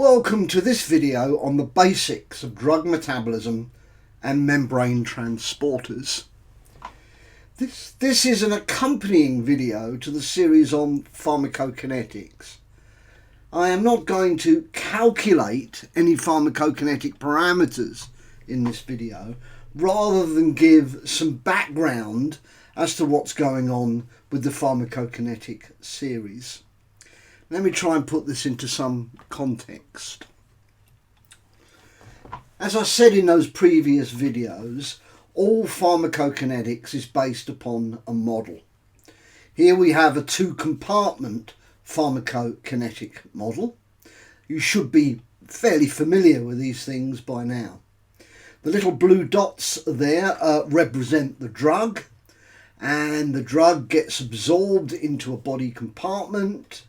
Welcome to this video on the basics of drug metabolism and membrane transporters. This is an accompanying video to the series on pharmacokinetics. I am not going to calculate any pharmacokinetic parameters in this video, rather than give some background as to what's going on with the pharmacokinetic series. Let me try and put this into some context. As I said in those previous videos, all pharmacokinetics is based upon a model. Here we have a two-compartment pharmacokinetic model. You should be fairly familiar with these things by now. The little blue dots there represent the drug, and the drug gets absorbed into a body compartment.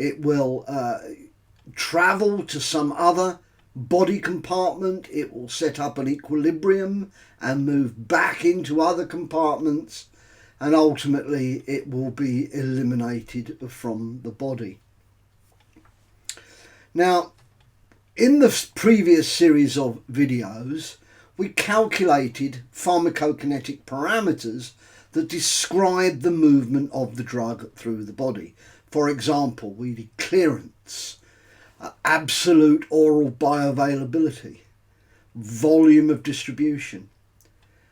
It will travel to some other body compartment. It will set up an equilibrium and move back into other compartments, and ultimately it will be eliminated from the body. Now, in the previous series of videos, we calculated pharmacokinetic parameters that describe the movement of the drug through the body. For example, we did clearance, absolute oral bioavailability, volume of distribution,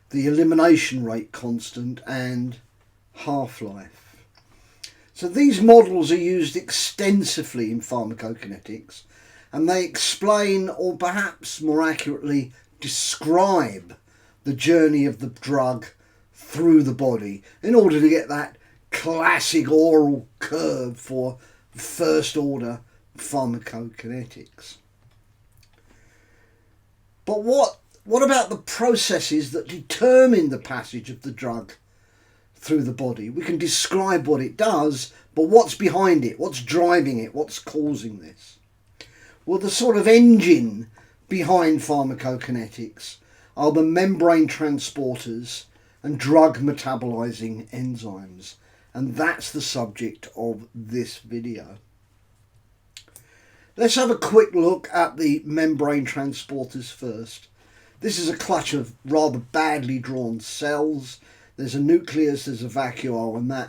the elimination rate constant, and half-life. So these models are used extensively in pharmacokinetics, and they explain, or perhaps more accurately describe, the journey of the drug through the body in order to get that classic oral curve for first order pharmacokinetics. But what about the processes that determine the passage of the drug through the body? We can describe what it does, but what's behind it? What's driving it? What's causing this? Well, the sort of engine behind pharmacokinetics are the membrane transporters and drug metabolizing enzymes. And that's the subject of this video. Let's have a quick look at the membrane transporters first. This is a clutch of rather badly drawn cells. There's a nucleus, there's a vacuole, and that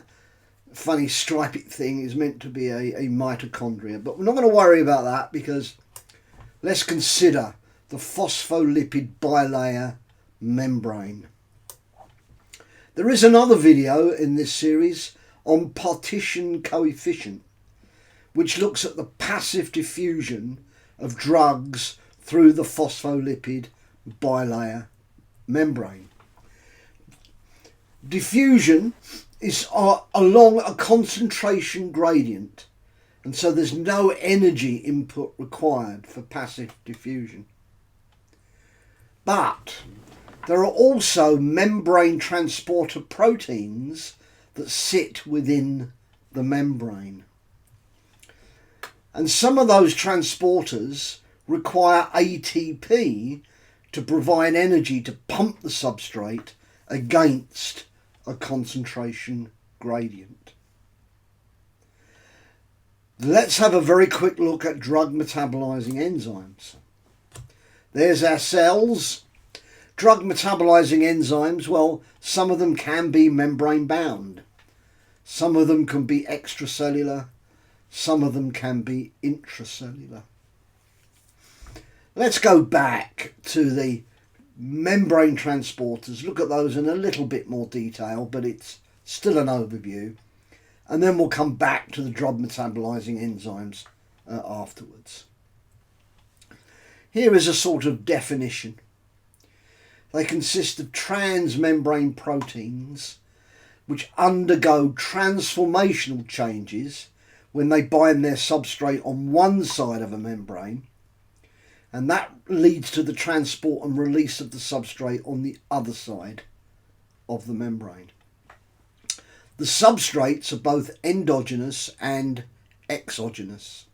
funny striped thing is meant to be a mitochondria. But we're not going to worry about that, because let's consider the phospholipid bilayer membrane. There is another video in this series on partition coefficient, which looks at the passive diffusion of drugs through the phospholipid bilayer membrane. Diffusion is along a concentration gradient, and so there's no energy input required for passive diffusion. But there are also membrane transporter proteins that sit within the membrane. And some of those transporters require ATP to provide energy to pump the substrate against a concentration gradient. Let's have a very quick look at drug metabolizing enzymes. There's our cells. Drug metabolizing enzymes, well, some of them can be membrane bound. Some of them can be extracellular. Some of them can be intracellular. Let's go back to the membrane transporters, look at those in a little bit more detail, but it's still an overview. And then we'll come back to the drug metabolizing enzymes afterwards. Here is a sort of definition. They consist of transmembrane proteins which undergo transformational changes when they bind their substrate on one side of a membrane, and that leads to the transport and release of the substrate on the other side of the membrane. The substrates are both endogenous and exogenous.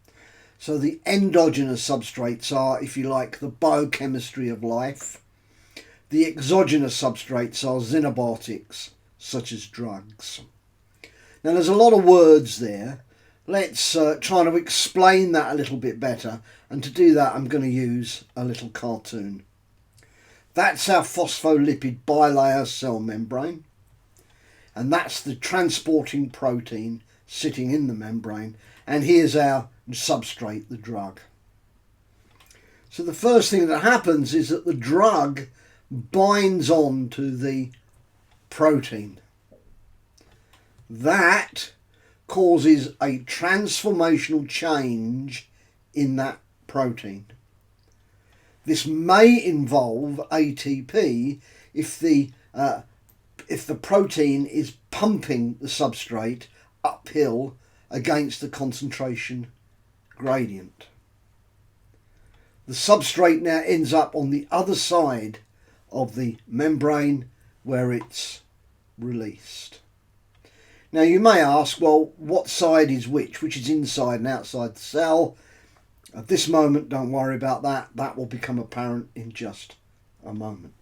So the endogenous substrates are, if you like, the biochemistry of life. The exogenous substrates are xenobiotics, such as drugs. Now, there's a lot of words there, let's try to explain that a little bit better, and to do that I'm going to use a little cartoon. That's our phospholipid bilayer cell membrane, and that's the transporting protein sitting in the membrane, and here's our substrate, the drug. So the first thing that happens is that the drug binds on to the protein. That causes a transformational change in that protein. This may involve ATP if the protein is pumping the substrate uphill against the concentration gradient. The substrate now ends up on the other side of the membrane where it's released. Now you may ask, well, what side is which is inside and outside the cell? At this moment, don't worry about that. That will become apparent in just a moment.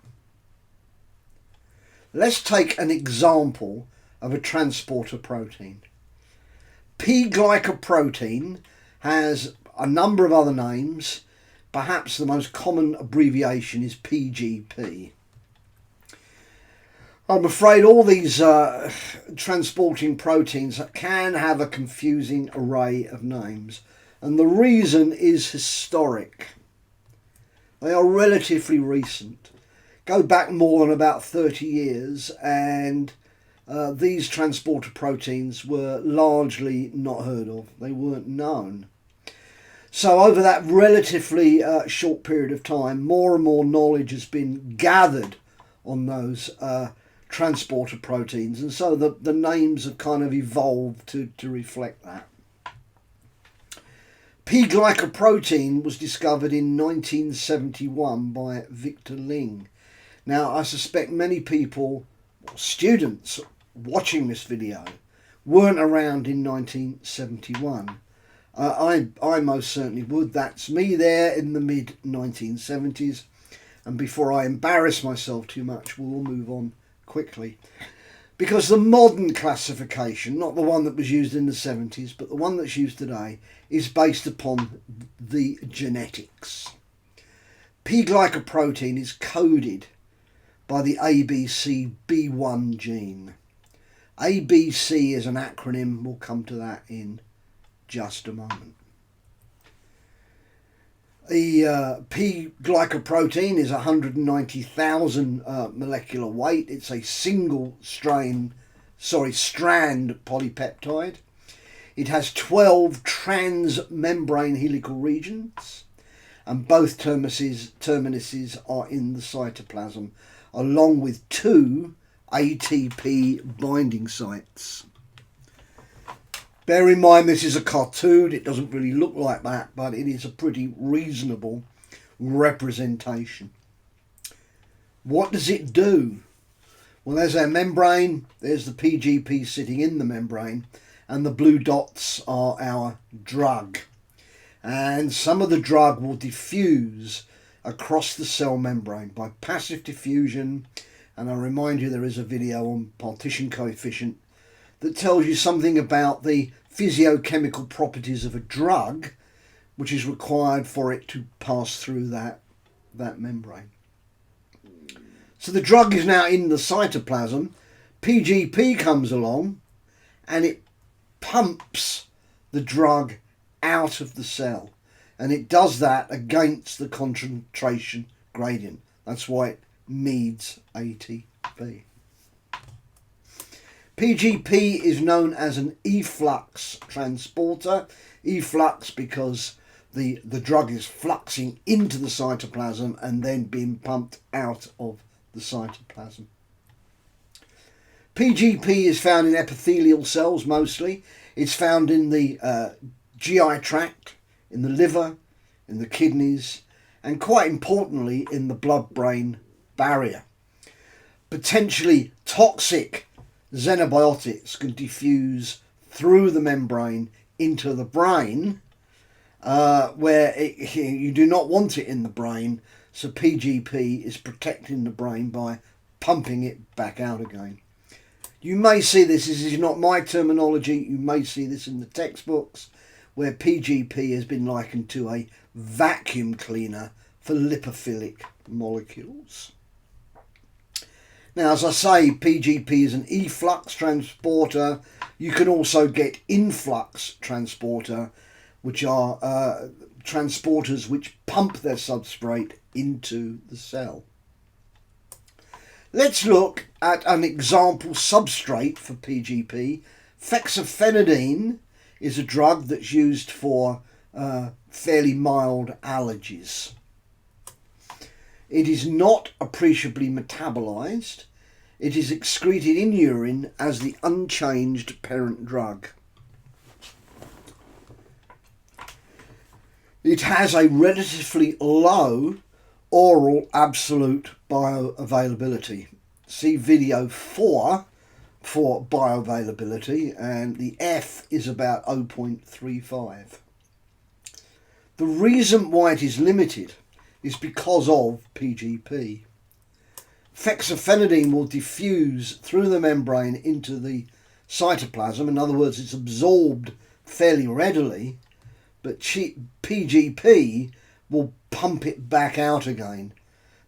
Let's take an example of a transporter protein. P-glycoprotein has a number of other names. Perhaps the most common abbreviation is PGP. I'm afraid all these transporting proteins can have a confusing array of names, and the reason is historic. They are relatively recent, go back more than about 30 years, and these transporter proteins were largely not heard of. They weren't known. So over that relatively short period of time, more and more knowledge has been gathered on those transporter proteins, and so the names have kind of evolved to reflect that. P-glycoprotein was discovered in 1971 by Victor Ling. Now I suspect many people, students watching this video, weren't around in 1971. I most certainly would. That's me there in the mid 1970s, and before I embarrass myself too much, we'll move on quickly, because the modern classification, not the one that was used in the 70s, but the one that's used today, is based upon the genetics. P-glycoprotein is coded by the ABCB1 gene. ABC is an acronym. We'll come to that in just a moment. The P-glycoprotein is 190,000 molecular weight. It's a single strand polypeptide. It has 12 transmembrane helical regions, and both terminuses are in the cytoplasm, along with 2 ATP binding sites. Bear in mind this is a cartoon, it doesn't really look like that, but it is a pretty reasonable representation. What does it do? Well, there's our membrane, there's the PGP sitting in the membrane, and the blue dots are our drug. And some of the drug will diffuse across the cell membrane by passive diffusion, and I remind you there is a video on partition coefficient that tells you something about the physiochemical properties of a drug which is required for it to pass through that membrane. So the drug is now in the cytoplasm. PGP comes along and it pumps the drug out of the cell, and it does that against the concentration gradient. That's why it needs ATP. PGP is known as an efflux transporter. Efflux because the drug is fluxing into the cytoplasm and then being pumped out of the cytoplasm. PGP is found in epithelial cells mostly. It's found in the GI tract, in the liver, in the kidneys, and quite importantly in the blood-brain barrier. Potentially toxic xenobiotics can diffuse through the membrane into the brain, where you do not want it in the brain, so PGP is protecting the brain by pumping it back out again. You may see this is not my terminology, you may see this in the textbooks, where PGP has been likened to a vacuum cleaner for lipophilic molecules. Now, as I say, PGP is an efflux transporter. You can also get influx transporter, which are transporters which pump their substrate into the cell. Let's look at an example substrate for PGP. Fexofenadine is a drug that's used for fairly mild allergies. It is not appreciably metabolized. It is excreted in urine as the unchanged parent drug. It has a relatively low oral absolute bioavailability. See video 4 for bioavailability, and the F is about 0.35. The reason why it is limited is because of PGP. Fexofenadine will diffuse through the membrane into the cytoplasm. In other words, it's absorbed fairly readily, but PGP will pump it back out again.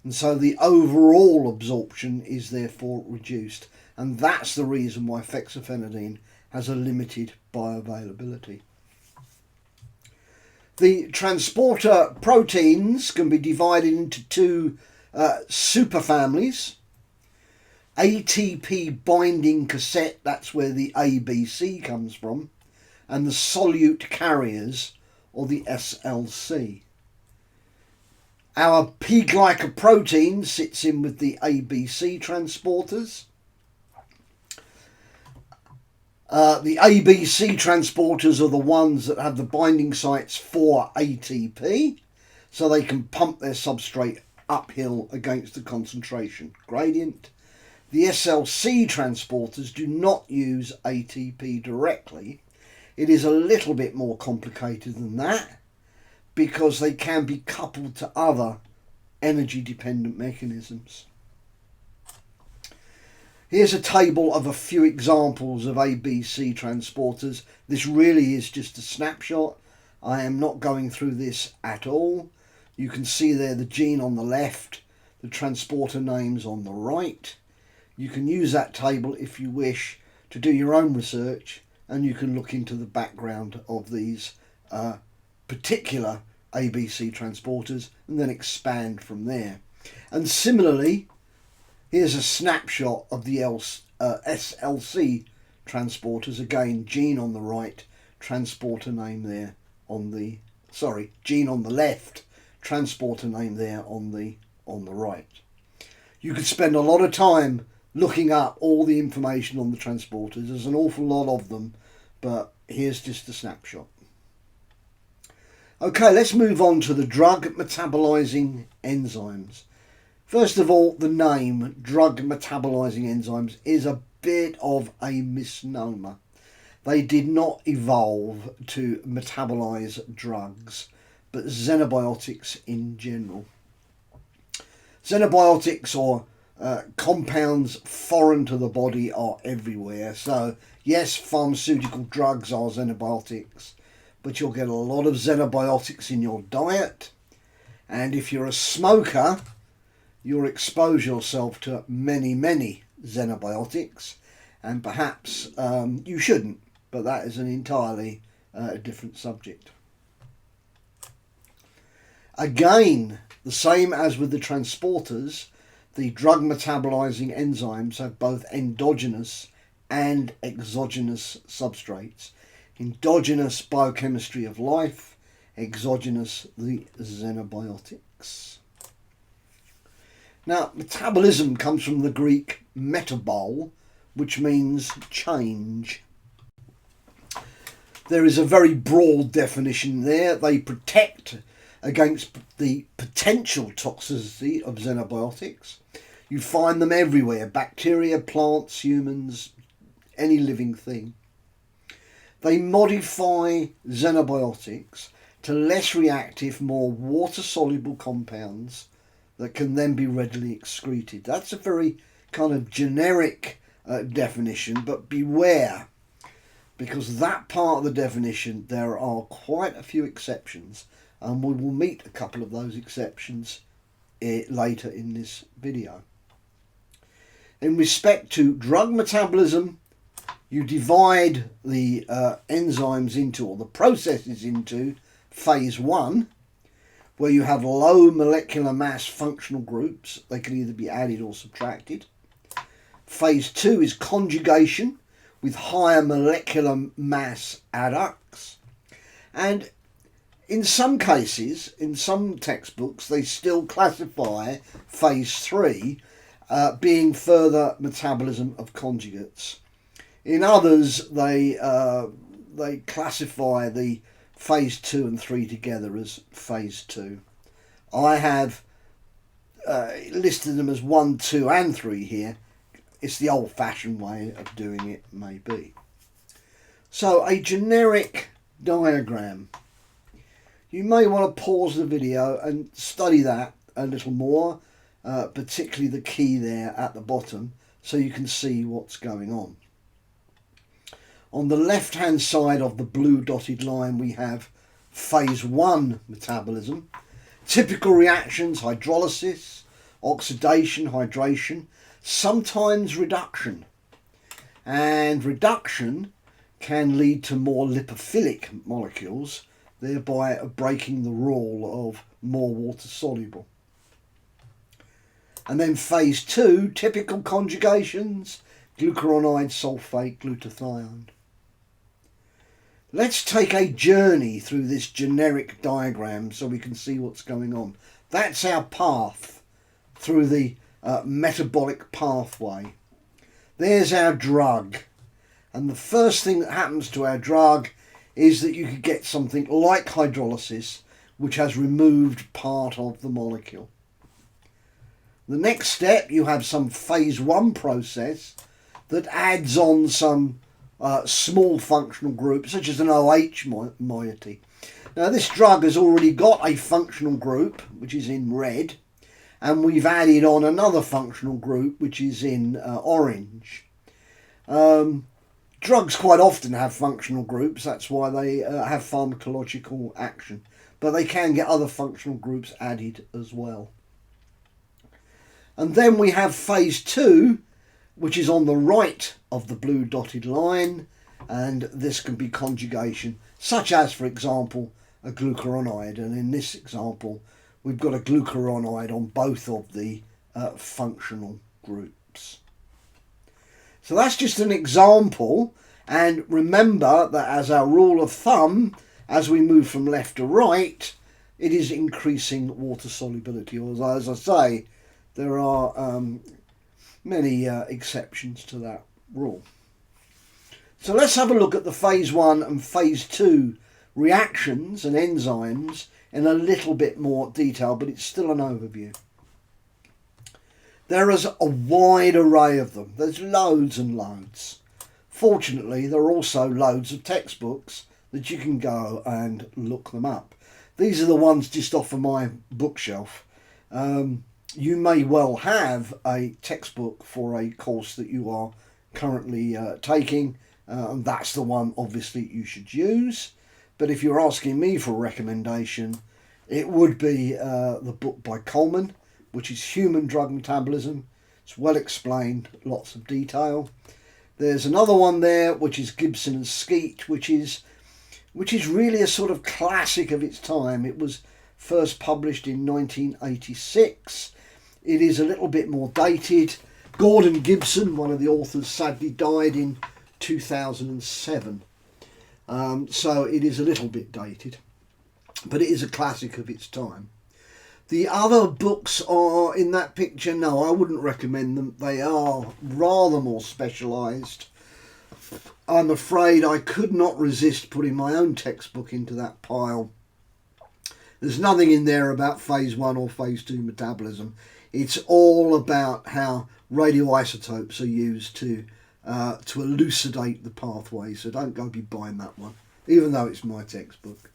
And so the overall absorption is therefore reduced. And that's the reason why fexofenadine has a limited bioavailability. The transporter proteins can be divided into two superfamilies. ATP binding cassette, that's where the ABC comes from, and the solute carriers, or the SLC. Our P-glycoprotein sits in with the ABC transporters. The ABC transporters are the ones that have the binding sites for ATP, so they can pump their substrate uphill against the concentration gradient. The SLC transporters do not use ATP directly. It is a little bit more complicated than that, because they can be coupled to other energy dependent mechanisms. Here's a table of a few examples of ABC transporters. This really is just a snapshot. I am not going through this at all. You can see there the gene on the left, the transporter names on the right. You can use that table if you wish to do your own research, and you can look into the background of these particular ABC transporters and then expand from there. And similarly, here's a snapshot of the SLC transporters. Again, gene on the right, transporter name there on the, gene on the left, transporter name there on the right. You could spend a lot of time looking up all the information on the transporters. There's an awful lot of them, but here's just a snapshot. Okay, let's move on to the drug metabolizing enzymes. First of all, the name drug metabolizing enzymes is a bit of a misnomer. They did not evolve to metabolize drugs, but xenobiotics in general. Xenobiotics, or compounds foreign to the body, are everywhere. So yes, pharmaceutical drugs are xenobiotics, but you'll get a lot of xenobiotics in your diet. And if you're a smoker, you'll expose yourself to many, many xenobiotics, and perhaps you shouldn't, but that is an entirely different subject. Again, the same as with the transporters, the drug metabolizing enzymes have both endogenous and exogenous substrates. Endogenous biochemistry of life, exogenous the xenobiotics. Now, metabolism comes from the Greek metabol, which means change. There is a very broad definition there. They protect against the potential toxicity of xenobiotics. You find them everywhere: bacteria, plants, humans, any living thing. They modify xenobiotics to less reactive, more water-soluble compounds that can then be readily excreted. That's a very kind of generic definition, but beware, because that part of the definition, there are quite a few exceptions, and we will meet a couple of those exceptions later in this video. In respect to drug metabolism, you divide the enzymes into, or the processes into, phase 1, where you have low molecular mass functional groups. They can either be added or subtracted. Phase 2 is conjugation, with higher molecular mass adducts. And in some cases, in some textbooks, they still classify phase 3 being further metabolism of conjugates. In others, they classify the phase 2 and 3 together as phase 2. I have listed them as 1, 2 and 3 here. It's the old-fashioned way of doing it, maybe. So a generic diagram. You may want to pause the video and study that a little more, particularly the key there at the bottom, so you can see what's going on. On the left-hand side of the blue dotted line, we have phase 1 metabolism. Typical reactions: hydrolysis, oxidation, hydration, sometimes reduction. And reduction can lead to more lipophilic molecules, thereby breaking the rule of more water-soluble. And then phase 2, typical conjugations: glucuronide, sulfate, glutathione. Let's take a journey through this generic diagram so we can see what's going on. That's our path through the metabolic pathway. There's our drug. And the first thing that happens to our drug is that you could get something like hydrolysis, which has removed part of the molecule. The next step, you have some phase 1 process that adds on some small functional group, such as an OH moiety. Now, this drug has already got a functional group, which is in red, and we've added on another functional group, which is in orange. Drugs quite often have functional groups, that's why they have pharmacological action, but they can get other functional groups added as well. And then we have phase 2, which is on the right of the blue dotted line, and this can be conjugation, such as, for example, a glucuronide, and in this example we've got a glucuronide on both of the functional groups. So that's just an example, and remember that as our rule of thumb, as we move from left to right, it is increasing water solubility, or as I say, there are many exceptions to that rule. So let's have a look at the phase 1 and phase 2 reactions and enzymes in a little bit more detail, but it's still an overview. There is a wide array of them. There's loads and loads. Fortunately, there are also loads of textbooks that you can go and look them up. These are the ones just off of my bookshelf. You may well have a textbook for a course that you are currently taking, and that's the one obviously you should use. But if you're asking me for a recommendation, it would be the book by Coleman, which is Human Drug Metabolism. It's well explained, lots of detail. There's another one there, which is Gibson and Skeet, which is really a sort of classic of its time. It was first published in 1986. It is a little bit more dated. Gordon Gibson, one of the authors, sadly died in 2007. So it is a little bit dated, but it is a classic of its time. The other books are in that picture. No, I wouldn't recommend them. They are rather more specialised. I'm afraid I could not resist putting my own textbook into that pile. There's nothing in there about phase 1 or phase 2 metabolism. It's all about how radioisotopes are used to elucidate the pathway. So don't go be buying that one, even though it's my textbook.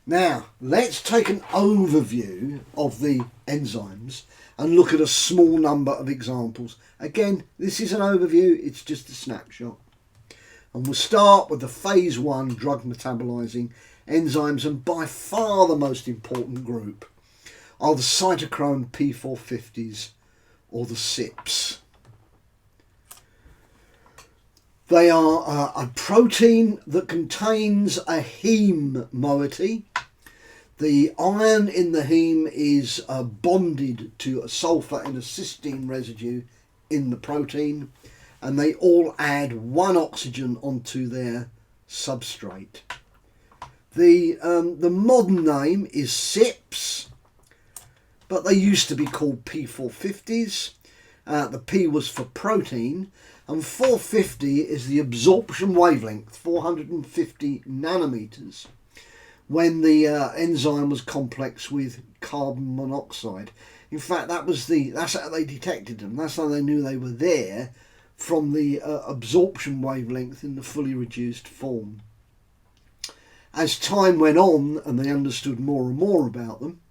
Now, let's take an overview of the enzymes and look at a small number of examples. Again, this is an overview, it's just a snapshot. And we'll start with the phase 1 drug metabolizing enzymes, and by far the most important group are the cytochrome P450s, or the CYPs. They are a protein that contains a heme moiety. The iron in the heme is bonded to a sulfur and a cysteine residue in the protein, and they all add one oxygen onto their substrate. The modern name is CYPs, but they used to be called P450s. The P was for protein, and 450 is the absorption wavelength, 450 nanometers, when the enzyme was complex with carbon monoxide. In fact, that's how they detected them. That's how they knew they were there, from the absorption wavelength in the fully reduced form. As time went on and they understood more and more about them,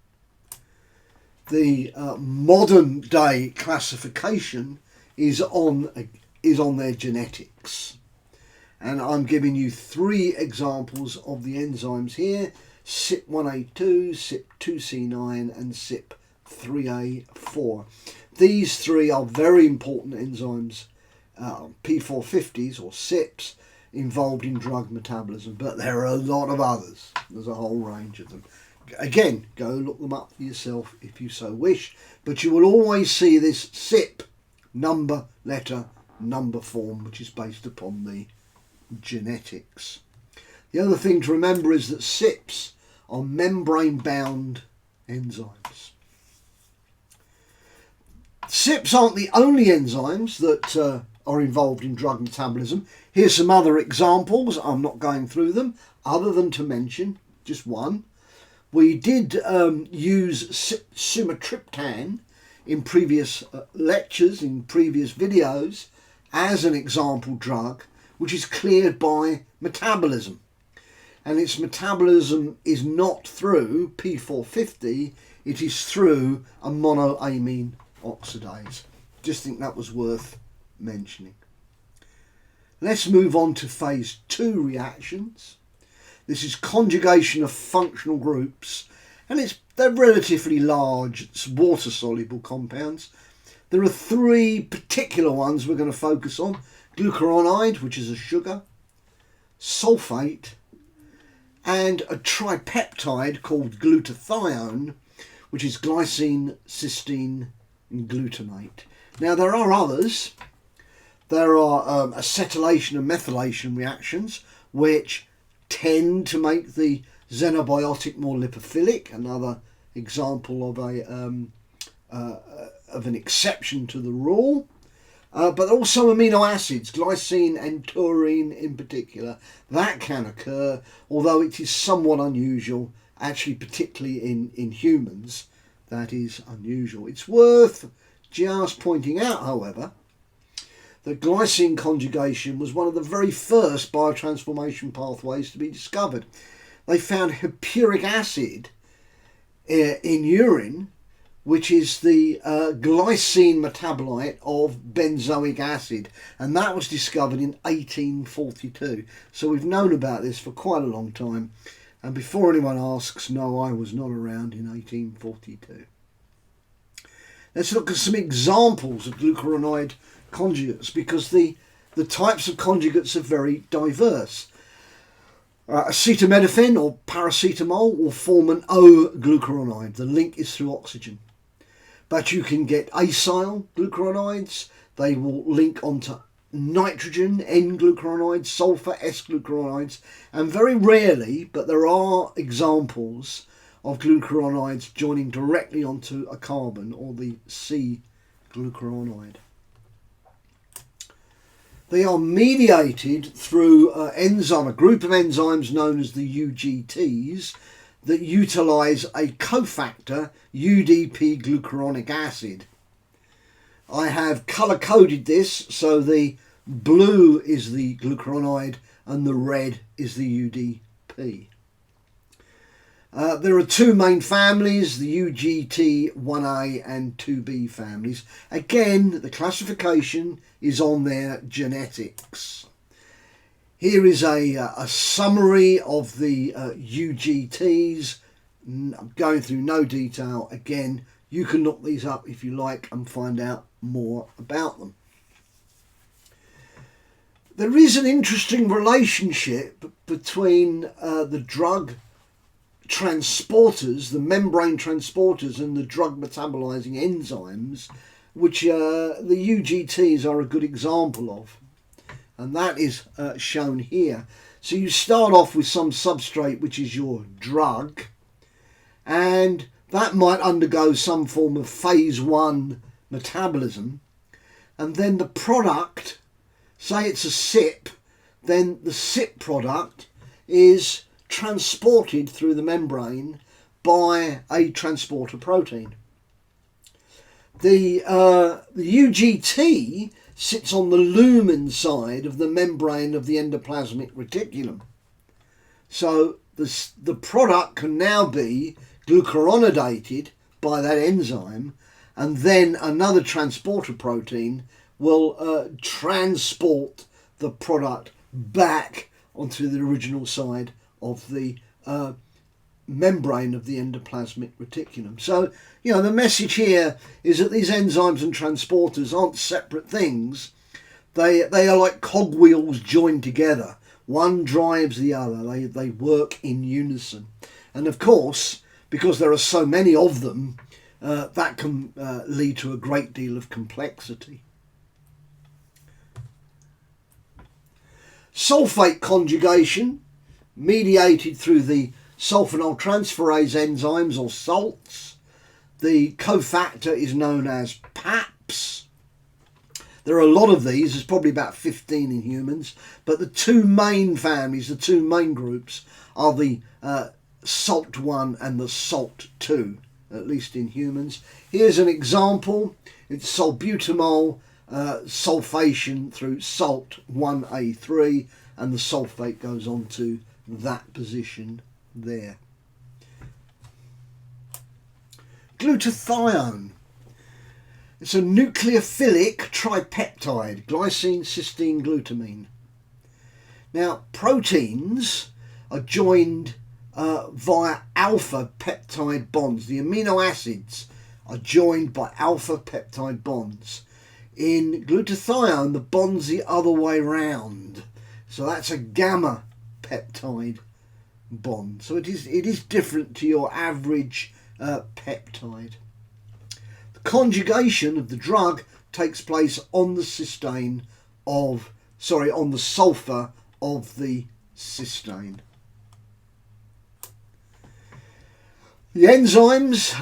the modern day classification is on their genetics. And I'm giving you 3 examples of the enzymes here: CYP1A2, CYP2C9 and CYP3A4. These 3 are very important enzymes, P450s or CYPs, involved in drug metabolism, but there are a lot of others. There's a whole range of them. Again, go look them up for yourself if you so wish, but you will always see this CYP number, letter, number form, which is based upon the genetics. The other thing to remember is that CYPs are membrane-bound enzymes. CYPs aren't the only enzymes that are involved in drug metabolism. Here's some other examples. I'm not going through them, other than to mention just one. We did use sumatriptan in previous lectures, in previous videos, as an example drug, which is cleared by metabolism. And its metabolism is not through P450, it is through a monoamine oxidase. Just think that was worth mentioning. Let's move on to phase 2 reactions. This is conjugation of functional groups, and they're relatively large. It's water-soluble compounds. There are 3 particular ones we're going to focus on: glucuronide, which is a sugar, sulfate, and a tripeptide called glutathione, which is glycine, cysteine, and glutamate. Now, there are others. There are acetylation and methylation reactions, which tend to make the xenobiotic more lipophilic. Another example of an exception to the rule. But also amino acids, glycine and taurine in particular, that can occur, although it is somewhat unusual, actually particularly in humans, that is unusual. It's worth just pointing out, however, that glycine conjugation was one of the very first biotransformation pathways to be discovered. They found hippuric acid in urine, which is the glycine metabolite of benzoic acid, and that was discovered in 1842. So we've known about this for quite a long time, and before anyone asks, no, I was not around in 1842. Let's look at some examples of glucuronide conjugates, because the types of conjugates are very diverse. Acetaminophen or paracetamol will form an O-glucuronide. The link is through oxygen. But you can get acyl glucuronides. They will link onto nitrogen, N-glucuronides, sulfur, S-glucuronides, and very rarely, but there are examples of glucuronides joining directly onto a carbon, or the C-glucuronide. They are mediated through a group of enzymes known as the UGTs that utilise a cofactor, UDP glucuronic acid. I have colour-coded this, so the blue is the glucuronide and the red is the UDP. There are two main families, the UGT1A and 2B families. Again, the classification is on their genetics. Here is a summary of the UGTs. I'm going through no detail. Again, you can look these up if you like and find out more about them. There is an interesting relationship between the drug transporters, the membrane transporters, and the drug metabolizing enzymes, which the UGTs are a good example of. And that is shown here. So you start off with some substrate, which is your drug, and that might undergo some form of phase 1 metabolism, and then the product, say it's a CYP, then the CYP product is transported through the membrane by a transporter protein. The UGT sits on the lumen side of the membrane of the endoplasmic reticulum. So the product can now be glucuronidated by that enzyme, and then another transporter protein will transport the product back onto the original side of the membrane of the endoplasmic reticulum. So, you know, the message here is that these enzymes and transporters aren't separate things. They are like cogwheels joined together. One drives the other. They work in unison. And of course, because there are so many of them, that can lead to a great deal of complexity. Sulfate conjugation, mediated through the sulfonyl-transferase enzymes, or salts. The cofactor is known as PAPs. There are a lot of these, there's probably about 15 in humans, but the two main families, the two main groups, are the SALT1 and the SALT2, at least in humans. Here's an example. It's salbutamol sulfation through SALT1A3, and the sulfate goes on to that position there. Glutathione. It's a nucleophilic tripeptide, glycine, cysteine, glutamine. Now, proteins are joined via alpha peptide bonds. The amino acids are joined by alpha peptide bonds. In glutathione, the bond's the other way round. So that's a gamma peptide bond. So it is different to your average peptide. The conjugation of the drug takes place on the cysteine of, on the sulfur of the cysteine. The enzymes,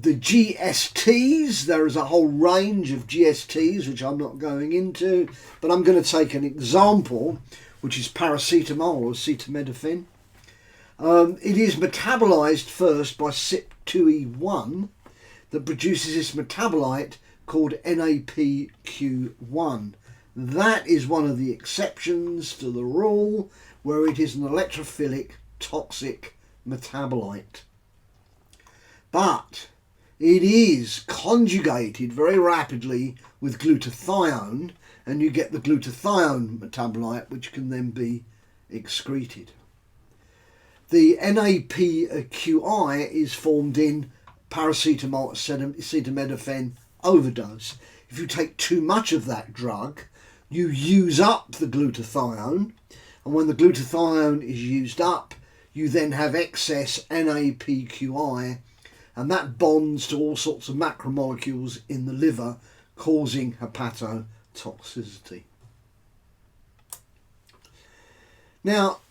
the GSTs, there is a whole range of GSTs which I'm not going into, but I'm going to take an example, which is paracetamol or acetaminophen. It is metabolized first by CYP2E1 that produces this metabolite called NAPQ1. That is one of the exceptions to the rule, where it is an electrophilic toxic metabolite. But it is conjugated very rapidly with glutathione, and you get the glutathione metabolite, which can then be excreted. The NAPQI is formed in paracetamol acetaminophen overdose. If you take too much of that drug, you use up the glutathione, and when the glutathione is used up, you then have excess NAPQI, and that bonds to all sorts of macromolecules in the liver, causing hepatotoxicity. Now,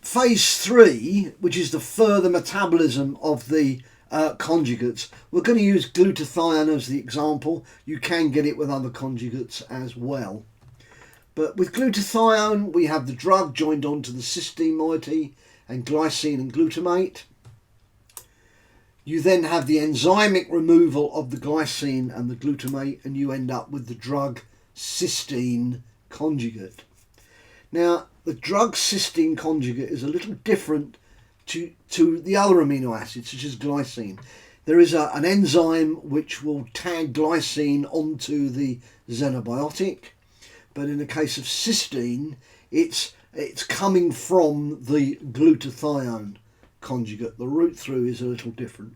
phase 3, which is the further metabolism of the conjugates, we're going to use glutathione as the example. You can get it with other conjugates as well. But with glutathione, we have the drug joined onto the cysteine moiety and glycine and glutamate. You then have the enzymic removal of the glycine and the glutamate, and you end up with the drug cysteine conjugate. Now, the drug cysteine conjugate is a little different to the other amino acids, such as glycine. There is an enzyme which will tag glycine onto the xenobiotic, but in the case of cysteine, it's coming from the glutathione conjugate. The route through is a little different.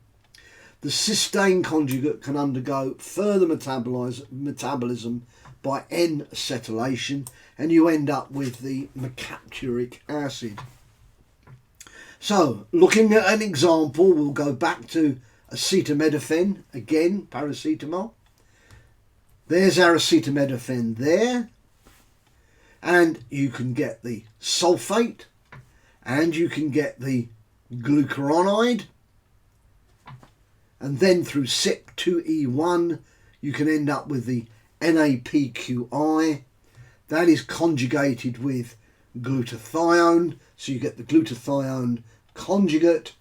The cysteine conjugate can undergo further metabolism by N-acetylation, and you end up with the mercapturic acid. So, looking at an example, we'll go back to acetaminophen, again, paracetamol. There's our acetaminophen there, and you can get the sulfate, and you can get the glucuronide, and then through CYP2E1 you can end up with the NAPQI. That is conjugated with glutathione, so you get the glutathione conjugate,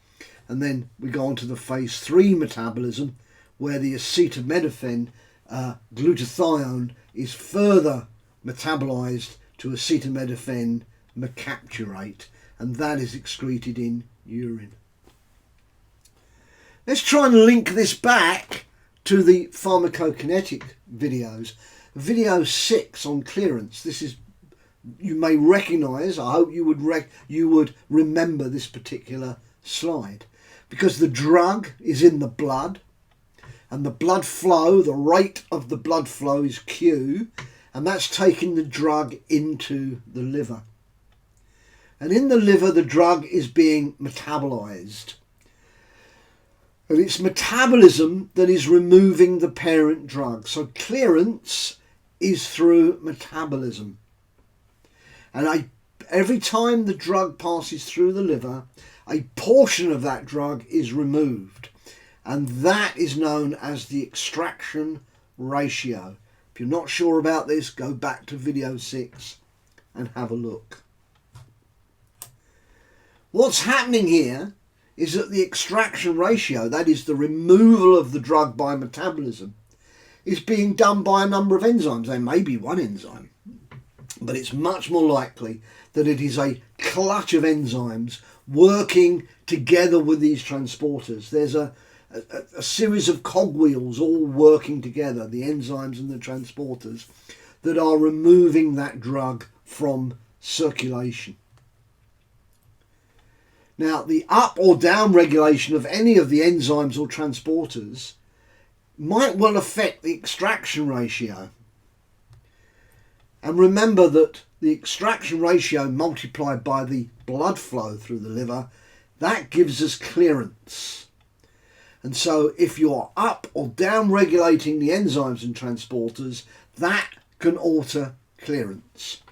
and then we go on to the phase 3 metabolism, where the acetaminophen glutathione is further metabolized to acetaminophen mercapturate, and that is excreted in urine. Let's try and link this back to the pharmacokinetic videos. Video 6 on clearance. This is, you may recognise, I hope you would remember this particular slide, because the drug is in the blood, and the blood flow, the rate of the blood flow is Q, and that's taking the drug into the liver. And in the liver, the drug is being metabolised. And it's metabolism that is removing the parent drug. So clearance is through metabolism. And every time the drug passes through the liver, a portion of that drug is removed. And that is known as the extraction ratio. If you're not sure about this, go back to video 6 and have a look. What's happening here is that the extraction ratio, that is the removal of the drug by metabolism, is being done by a number of enzymes. There may be one enzyme, but it's much more likely that it is a clutch of enzymes working together with these transporters. There's a series of cogwheels all working together, the enzymes and the transporters, that are removing that drug from circulation. Now, the up or down regulation of any of the enzymes or transporters might well affect the extraction ratio. And remember that the extraction ratio multiplied by the blood flow through the liver, that gives us clearance. And so if you're up or down regulating the enzymes and transporters, that can alter clearance.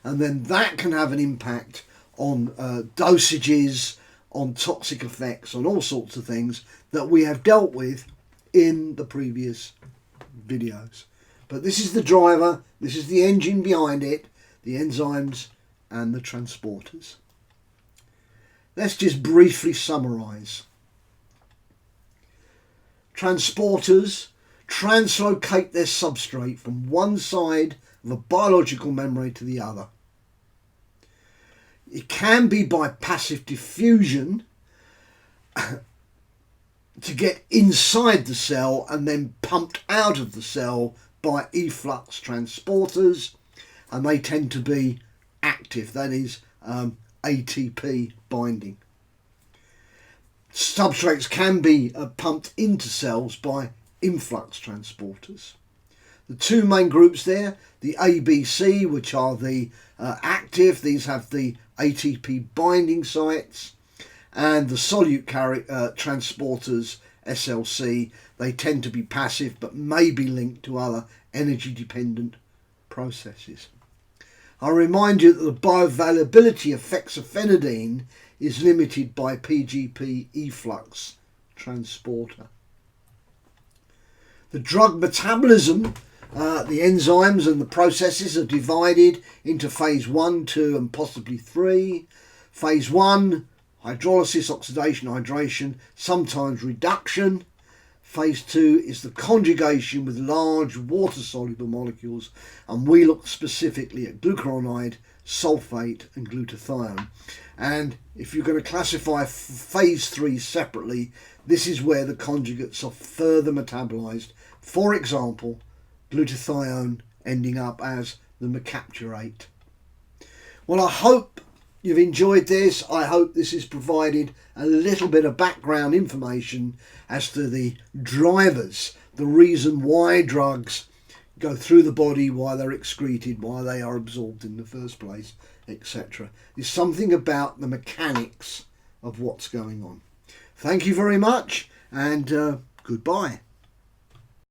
And then that can have an impact on dosages, on toxic effects, on all sorts of things that we have dealt with in the previous videos. But this is the driver, this is the engine behind it, the enzymes and the transporters. Let's just briefly summarise. Transporters translocate their substrate from one side of a biological membrane to the other. It can be by passive diffusion to get inside the cell and then pumped out of the cell by efflux transporters, and they tend to be active, that is ATP binding. Substrates can be pumped into cells by influx transporters. The two main groups there, the ABC, which are the active, these have the ATP binding sites, and the solute transporters, SLC, they tend to be passive but may be linked to other energy dependent processes. I'll remind you that the bioavailability of fexofenadine is limited by PGP efflux transporter. The drug metabolism, the enzymes and the processes are divided into phase 1, 2 and possibly 3. Phase 1, hydrolysis, oxidation, hydration, sometimes reduction. Phase 2 is the conjugation with large water-soluble molecules, and we look specifically at glucuronide, sulfate and glutathione. And if you're going to classify phase 3 separately, this is where the conjugates are further metabolized. For example, glutathione ending up as the mercapturate. Well, I hope you've enjoyed this. I hope this has provided a little bit of background information as to the drivers, the reason why drugs go through the body, why they're excreted, why they are absorbed in the first place, etc. There's something about the mechanics of what's going on. Thank you very much, and goodbye.